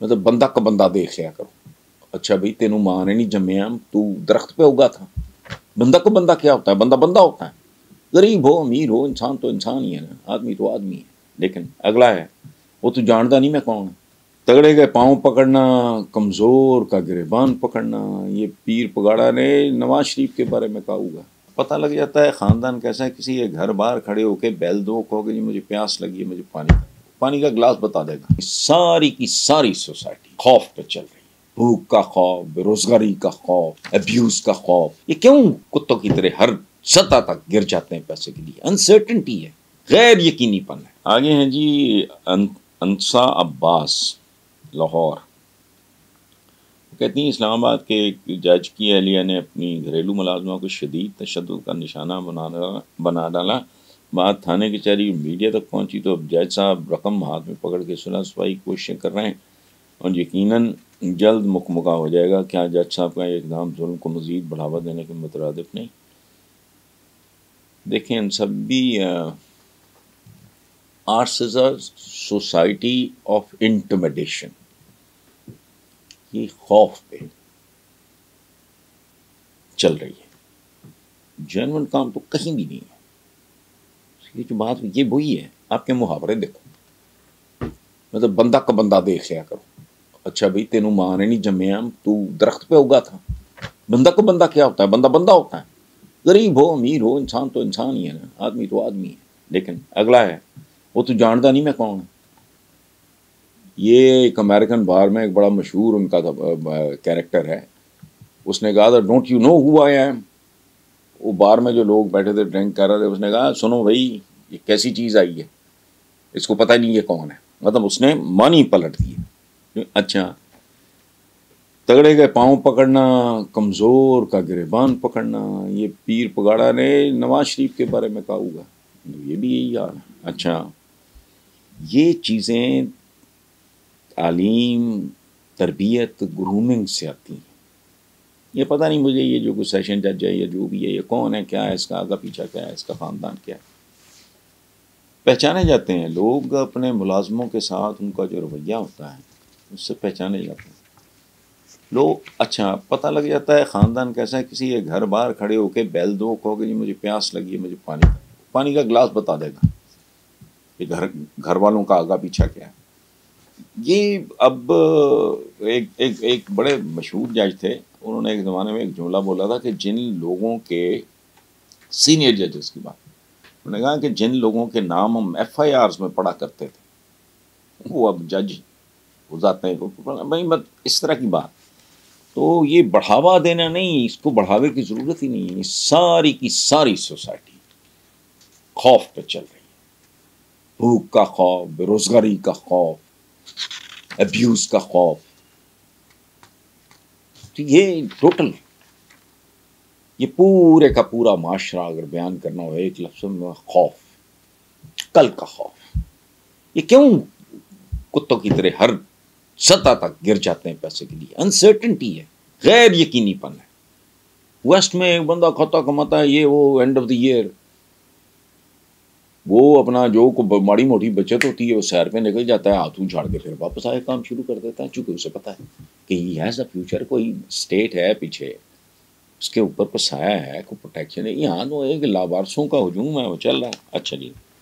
مطلب بندہ کا بندہ دیکھ لیا کرو. اچھا بھائی تینوں ماں نے نہیں جمیا تو درخت پہ اگا تھا. بندہ کا بندہ کیا ہوتا ہے؟ بندہ بندہ ہوتا ہے. غریب ہو امیر ہو انسان تو انسان ہی ہے نا. آدمی تو آدمی ہے. لیکن اگلا ہے وہ تو جانتا نہیں میں کون. تگڑے کے پاؤں پکڑنا کمزور کا گریبان پکڑنا. یہ پیر پگاڑا نے نواز شریف کے بارے میں کہا ہوگا. پتہ لگ جاتا ہے خاندان کیسا ہے. کسی کے گھر باہر کھڑے ہو کے بیل دو کہو کہ جی مجھے پیاس لگی ہے مجھے پانی کا گلاس بتا دے گا. ساری کی ساری سوسائٹی خوف پہ چل رہی ہے. بھوک کا خوف، بے روزگاری کا خوف، ابیوز کا خوف. یہ کیوں کتوں کی طرح ہر سطح تک گر جاتے ہیں پیسے کے لیے؟ انسرٹنٹی ہے، غیر یقینی پن ہے. آگے ہیں جی انسا عباس لاہور. کہتی ہیں اسلام آباد کے ایک جج کی اہلیہ نے اپنی گھریلو ملازمہ کو شدید تشدد کا نشانہ بنا ڈالا. بات تھانے کی چلی، میڈیا تک پہنچی تو اب جج صاحب رقم ہاتھ میں پکڑ کے صلح صفائی کی کوششیں کر رہے ہیں اور یقیناً جلد مکمل ہو جائے گا. کیا جج صاحب کا یہ اقدام ظلم کو مزید بڑھاوا دینے کے مترادف نہیں؟ دیکھیں ان سب بھی arts is a society of intimidation. یہ خوف پہ چل رہی ہے. جینون کام تو کہیں بھی نہیں ہے. یہ جو بات یہ وہی ہے. آپ کے محاورے دیکھو. مطلب بندہ کا بندہ دیکھ لیا کرو. اچھا بھائی تینوں ماں نے نہیں جمیا تو درخت پہ اگا تھا. بندہ کا بندہ کیا ہوتا ہے؟ بندہ بندہ ہوتا ہے. غریب ہو امیر ہو انسان تو انسان ہی ہے نا. آدمی تو آدمی ہے. لیکن اگلا ہے وہ تو جانتا نہیں میں کون. یہ ایک امریکن بار میں ایک بڑا مشہور ان کا کیریکٹر ہے. اس نے کہا تھا don't you know who I am. وہ بار میں جو لوگ بیٹھے تھے ڈرنک کر رہے تھے، اس نے کہا سنو بھائی یہ کیسی چیز آئی ہے، اس کو پتہ نہیں یہ کون ہے. مطلب اس نے مانی پلٹ دی. اچھا تگڑے کے پاؤں پکڑنا کمزور کا گریبان پکڑنا. یہ پیر پگاڑا نے نواز شریف کے بارے میں کہا ہوگا. یہ بھی یہی حال ہے. اچھا یہ چیزیں تعلیم تربیت گرومنگ سے آتی ہیں. یہ پتہ نہیں مجھے یہ جو کوئی سیشن جج ہے یا جو بھی ہے یہ کون ہے، کیا ہے اس کا آگا پیچھا، کیا ہے اس کا خاندان، کیا ہے. پہچانے جاتے ہیں لوگ اپنے ملازموں کے ساتھ. ان کا جو رویہ ہوتا ہے اس سے پہچانے جاتے ہیں لوگ. اچھا پتہ لگ جاتا ہے خاندان کیسا ہے. کسی کے گھر باہر کھڑے ہو کے بیل دو کہو کہ جی مجھے پیاس لگی ہے مجھے پانی کا گلاس بتا دے گا. یہ گھر والوں کا آگا پیچھا کیا ہے. یہ اب ایک بڑے مشہور جج تھے. انہوں نے ایک زمانے میں ایک جملہ بولا تھا کہ جن لوگوں کے سینئر ججز کی بات، انہوں نے کہا کہ جن لوگوں کے نام ہم ایف آئی آرز میں پڑھا کرتے تھے وہ اب جج ہو جاتے ہیں. بھائی مت اس طرح کی بات. تو یہ بڑھاوا دینا نہیں، اس کو بڑھاوے کی ضرورت ہی نہیں ہے. ساری کی ساری سوسائٹی خوف پہ چل رہی ہے. بھوک کا خوف، بے روزگاری کا خوف، ابیوز کا خوف. تو یہ ٹوٹل یہ پورے کا پورا معاشرہ اگر بیان کرنا ہو ایک لفظ میں، خوف. کل کا خوف. یہ کیوں کتوں کی طرح ہر سطح تک گر جاتے ہیں پیسے کے لیے؟ انسرٹنٹی ہے، غیر یقینی پن ہے. ویسٹ میں ایک بندہ کھاتا کماتا ہے یہ وہ اینڈ آف دی ایئر وہ اپنا جو ماڑی موٹی بچت ہوتی ہے وہ سیر پہ نکل جاتا ہے، ہاتھوں جھاڑ کے پھر واپس آئے کام شروع کر دیتا ہے. چونکہ اسے پتا ہے کہ ہی ہیز اے فیوچر. کوئی اسٹیٹ ہے پیچھے، اس کے اوپر کوئی سایہ ہے، کوئی پروٹیکشن ہے. یہاں تو ایک لاوارثوں کا ہجوم ہے وہ چل رہا ہے. اچھا جی.